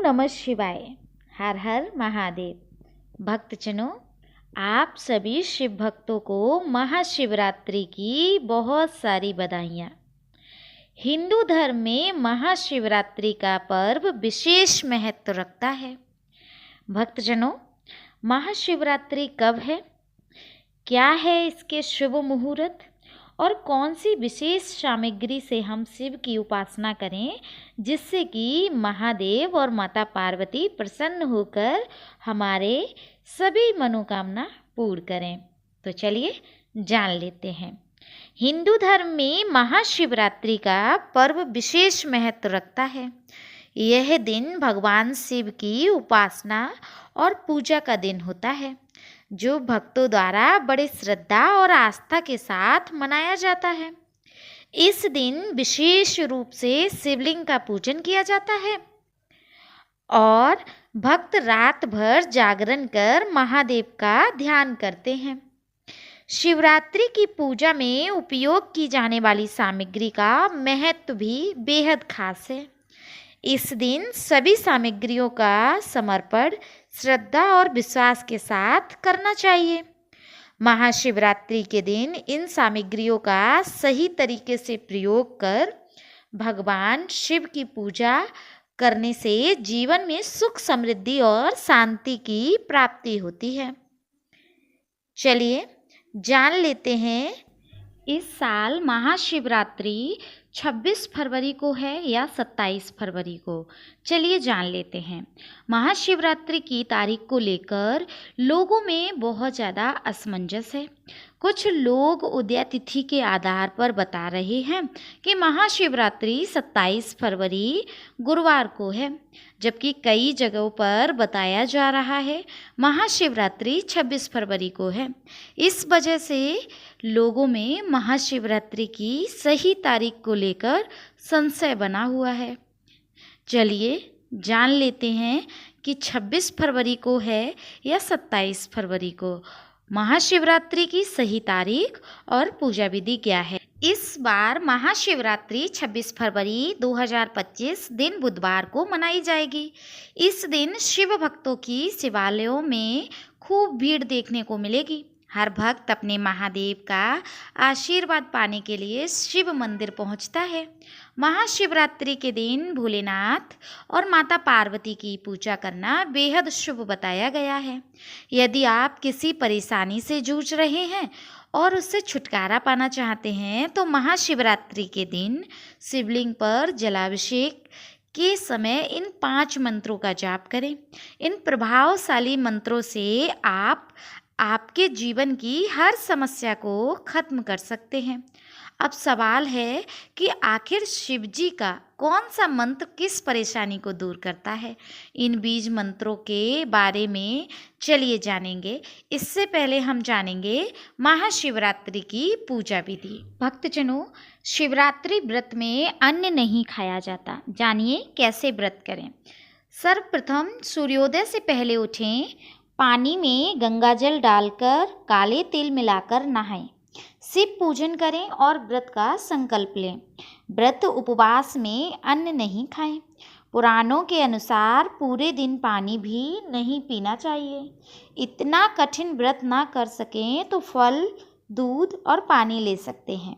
नमः शिवाय। हर हर महादेव। भक्तजनों, आप सभी शिव भक्तों को महाशिवरात्रि की बहुत सारी बधाइयाँ। हिंदू धर्म में महाशिवरात्रि का पर्व विशेष महत्व रखता है। भक्तजनों, महाशिवरात्रि कब है, क्या है इसके शुभ मुहूर्त और कौन सी विशेष सामग्री से हम शिव की उपासना करें जिससे कि महादेव और माता पार्वती प्रसन्न होकर हमारे सभी मनोकामना पूर्ण करें। तो चलिए जान लेते हैं। हिंदू धर्म में महाशिवरात्रि का पर्व विशेष महत्व रखता है। यह दिन भगवान शिव की उपासना और पूजा का दिन होता है, जो भक्तों द्वारा बड़े श्रद्धा और आस्था के साथ मनाया जाता है। इस दिन विशेष रूप से शिवलिंग का पूजन किया जाता है और भक्त रात भर जागरण कर महादेव का ध्यान करते हैं। शिवरात्रि की पूजा में उपयोग की जाने वाली सामग्री का महत्व भी बेहद खास है। इस दिन सभी सामग्रियों का समर्पण श्रद्धा और विश्वास के साथ करना चाहिए। महाशिवरात्रि के दिन इन सामग्रियों का सही तरीके से प्रयोग कर भगवान शिव की पूजा करने से जीवन में सुख समृद्धि और शांति की प्राप्ति होती है। चलिए जान लेते हैं इस साल महाशिवरात्रि 26 फरवरी को है या 27 फरवरी को। चलिए जान लेते हैं। महाशिवरात्रि की तारीख को लेकर लोगों में बहुत ज़्यादा असमंजस है। कुछ लोग उदय तिथि के आधार पर बता रहे हैं कि महाशिवरात्रि 27 फरवरी गुरुवार को है, जबकि कई जगहों पर बताया जा रहा है महाशिवरात्रि 26 फरवरी को है। इस वजह से लोगों में महाशिवरात्रि की सही तारीख को लेकर संशय बना हुआ है। चलिए जान लेते हैं कि 26 फरवरी को है या 27 फरवरी को महाशिवरात्रि की सही तारीख और पूजा विधि क्या है। इस बार महाशिवरात्रि 26 फरवरी 2025 दिन बुधवार को मनाई जाएगी। इस दिन शिव भक्तों की शिवालयों में खूब भीड़ देखने को मिलेगी। हर भक्त अपने महादेव का आशीर्वाद पाने के लिए शिव मंदिर पहुंचता है। महाशिवरात्रि के दिन भोलेनाथ और माता पार्वती की पूजा करना बेहद शुभ बताया गया है। यदि आप किसी परेशानी से जूझ रहे हैं और उससे छुटकारा पाना चाहते हैं तो महाशिवरात्रि के दिन शिवलिंग पर जलाभिषेक के समय इन 5 मंत्रों का जाप करें। इन प्रभावशाली मंत्रों से आप आपके जीवन की हर समस्या को खत्म कर सकते हैं। अब सवाल है कि आखिर शिव जी का कौन सा मंत्र किस परेशानी को दूर करता है। इन बीज मंत्रों के बारे में चलिए जानेंगे। इससे पहले हम जानेंगे महाशिवरात्रि की पूजा विधि। भक्तजनों, शिवरात्रि व्रत में अन्न नहीं खाया जाता। जानिए कैसे व्रत करें। सर्वप्रथम सूर्योदय से पहले उठें, पानी में गंगाजल डालकर काले तिल मिलाकर नहाएं, शिव पूजन करें और व्रत का संकल्प लें। व्रत उपवास में अन्न नहीं खाएं। पुराणों के अनुसार पूरे दिन पानी भी नहीं पीना चाहिए। इतना कठिन व्रत ना कर सकें तो फल, दूध और पानी ले सकते हैं।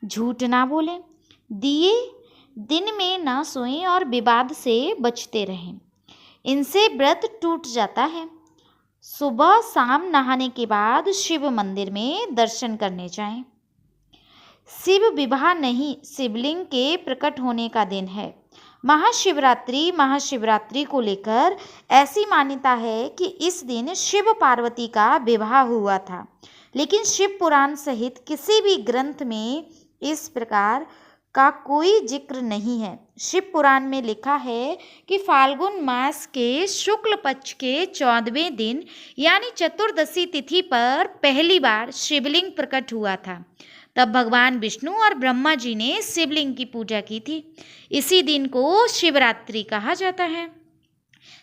झूठ ना बोलें, दिए दिन में ना सोएं और विवाद से बचते रहें, इनसे व्रत टूट जाता है। सुबह शाम नहाने के बाद शिव मंदिर में दर्शन करने जाएं। शिव विवाह नहीं, शिवलिंग के प्रकट होने का दिन है। महाशिवरात्रि को लेकर ऐसी मान्यता है कि इस दिन शिव पार्वती का विवाह हुआ था, लेकिन शिव पुराण सहित किसी भी ग्रंथ में इस प्रकार का कोई जिक्र नहीं है। शिव पुराण में लिखा है कि फाल्गुन मास के शुक्ल पक्ष के 14वें दिन यानी चतुर्दशी तिथि पर पहली बार शिवलिंग प्रकट हुआ था। तब भगवान विष्णु और ब्रह्मा जी ने शिवलिंग की पूजा की थी। इसी दिन को शिवरात्रि कहा जाता है।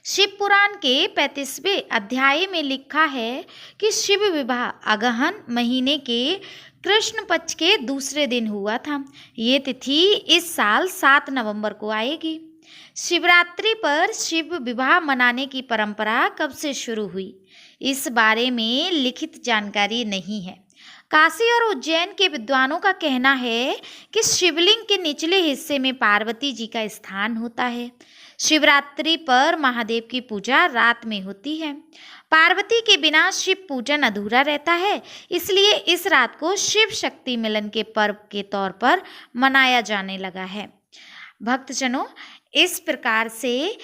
शिव पुराण के 35वें अध्याय में लिखा है कि शिव विवाह अगहन महीने के कृष्ण पक्ष के दूसरे दिन हुआ था। ये तिथि इस साल 7 नवंबर को आएगी। शिवरात्रि पर शिव विवाह मनाने की परंपरा कब से शुरू हुई, इस बारे में लिखित जानकारी नहीं है। काशी और उज्जैन के विद्वानों का कहना है कि शिवलिंग के निचले हिस्से में पार्वती जी का स्थान होता है। शिवरात्रि पर महादेव की पूजा रात में होती है। पार्वती के बिना शिव पूजन अधूरा रहता है, इसलिए इस रात को शिव शक्ति मिलन के पर्व के तौर पर मनाया जाने लगा है। भक्तजनों, इस प्रकार से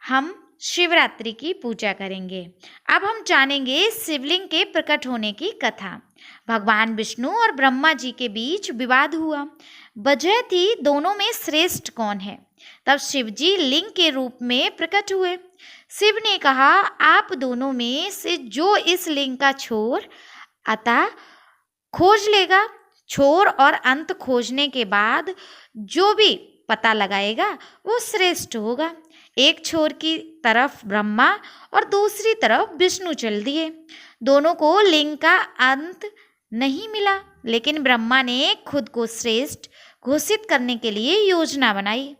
हम शिवरात्रि की पूजा करेंगे। अब हम जानेंगे शिवलिंग के प्रकट होने की कथा। भगवान विष्णु और ब्रह्मा जी के बीच विवाद हुआ। वजह थी दोनों में श्रेष्ठ कौन है। तब शिव जी लिंग के रूप में प्रकट हुए। शिव ने कहा, आप दोनों में से जो इस लिंग का छोर अतः खोज लेगा, छोर और अंत खोजने के बाद जो भी पता लगाएगा वो श्रेष्ठ होगा। एक छोर की तरफ ब्रह्मा और दूसरी तरफ विष्णु चल दिए। दोनों को लिंग का अंत नहीं मिला, लेकिन ब्रह्मा ने खुद को श्रेष्ठ घोषित करने के लिए योजना बनाई।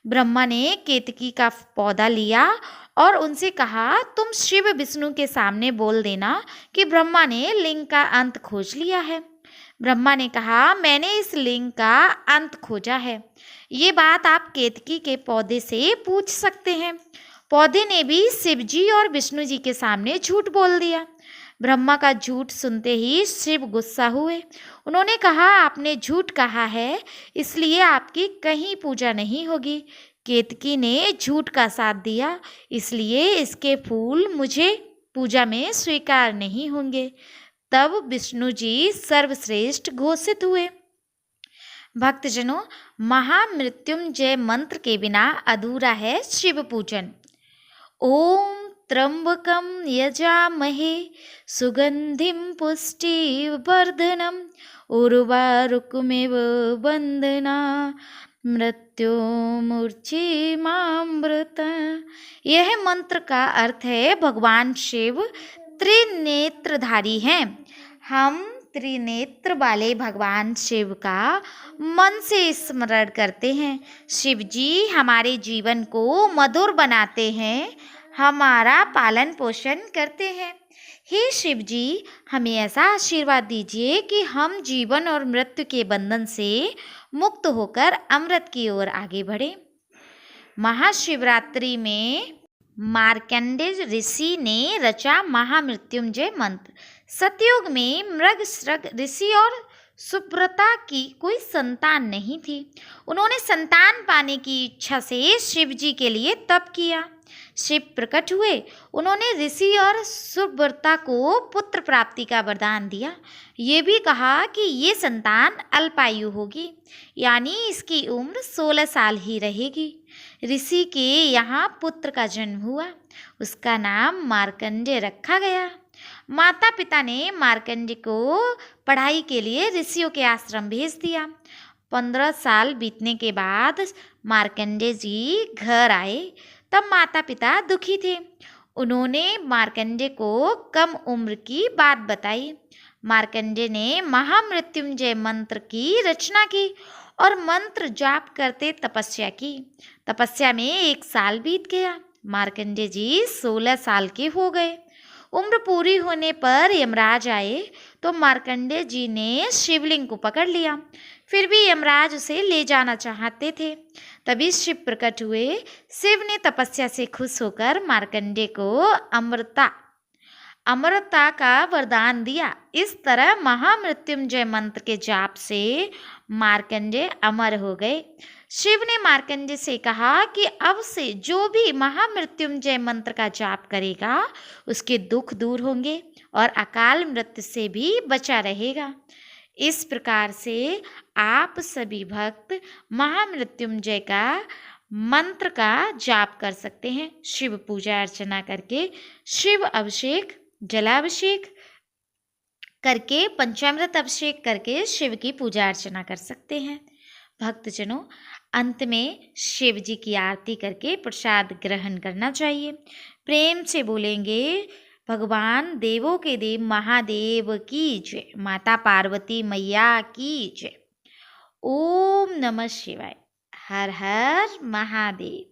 ब्रह्मा ने केतकी का पौधा लिया और उनसे कहा, तुम शिव विष्णु के सामने बोल देना कि ब्रह्मा ने लिंग का अंत खोज लिया है। ब्रह्मा ने कहा, मैंने इस लिंग का अंत खोजा है। ये बात आप केतकी के पौधे से पूछ सकते हैं। पौधे ने भी शिव जी और विष्णु जी के सामने झूठ बोल दिया। ब्रह्मा का झूठ सुनते ही शिव गुस्सा हुए। उन्होंने कहा, आपने झूठ कहा है, इसलिए आपकी कहीं पूजा नहीं होगी। केतकी ने झूठ का साथ दिया, इसलिए इसके फूल मुझे पूजा में स्वीकार नहीं होंगे। तब विष्णु जी सर्वश्रेष्ठ घोषित हुए। भक्तजनों, महामृत्युंजय मंत्र के बिना अधूरा है शिव पूजन। ओम त्र्यंबकं यजामहे सुगंधिं पुष्टिवर्धनम् उर्वारुकमिव बंधना मृत्युर्मुक्षीमामृता। यह मंत्र का अर्थ है भगवान शिव त्रिनेत्रधारी हैं। हम त्रिनेत्र वाले भगवान शिव का मन से स्मरण करते हैं। शिव जी हमारे जीवन को मधुर बनाते हैं, हमारा पालन पोषण करते हैं। हे शिव जी, हमें ऐसा आशीर्वाद दीजिए कि हम जीवन और मृत्यु के बंधन से मुक्त होकर अमृत की ओर आगे बढ़े। महाशिवरात्रि में मार्कंडेय ऋषि ने रचा महामृत्युंजय मंत्र। सतयुग में मृगश्रग ऋषि और सुब्रता की कोई संतान नहीं थी। उन्होंने संतान पाने की इच्छा से शिव जी के लिए तप किया। शिव प्रकट हुए। उन्होंने ऋषि और सुब्रता को पुत्र प्राप्ति का वरदान दिया। ये भी कहा कि ये संतान अल्पायु होगी, यानी इसकी उम्र 16 साल ही रहेगी। ऋषि के यहाँ पुत्र का जन्म हुआ। उसका नाम मार्कंडेय रखा गया। माता पिता ने मार्कंडेय को पढ़ाई के लिए ऋषियों के आश्रम भेज दिया। 15 साल बीतने के बाद मार्कंडेय जी घर आए। तब माता पिता दुखी थे। उन्होंने मार्कंडेय को कम उम्र की बात बताई। मार्कंडेय ने महामृत्युंजय मंत्र की रचना की और मंत्र जाप करते तपस्या की। तपस्या में 1 साल बीत गया। मार्कंडेय जी 16 साल के हो गए। उम्र पूरी होने पर यमराज आए तो मार्कंडेय जी ने शिवलिंग को पकड़ लिया। फिर भी यमराज उसे ले जाना चाहते थे। तभी शिव प्रकट हुए। शिव ने तपस्या से खुश होकर मार्कंडेय को अमरता का वरदान दिया। इस तरह महामृत्युंजय मंत्र के जाप से मार्कंडेय अमर हो गए। शिव ने मार्कंडेय से कहा कि अब से जो भी महामृत्युंजय मंत्र का जाप करेगा उसके दुख दूर होंगे और अकाल मृत्यु से भी बचा रहेगा। इस प्रकार से आप सभी भक्त महामृत्युंजय का मंत्र का जाप कर सकते हैं। शिव पूजा अर्चना करके, शिव अभिषेक, जलाभिषेक करके, पंचामृत अभिषेक करके शिव की पूजा अर्चना कर सकते हैं। भक्तजनों, अंत में शिव जी की आरती करके प्रसाद ग्रहण करना चाहिए। प्रेम से बोलेंगे, भगवान देवों के देव महादेव की जय, माता पार्वती मैया की जय। ओम नमः शिवाय। हर हर महादेव।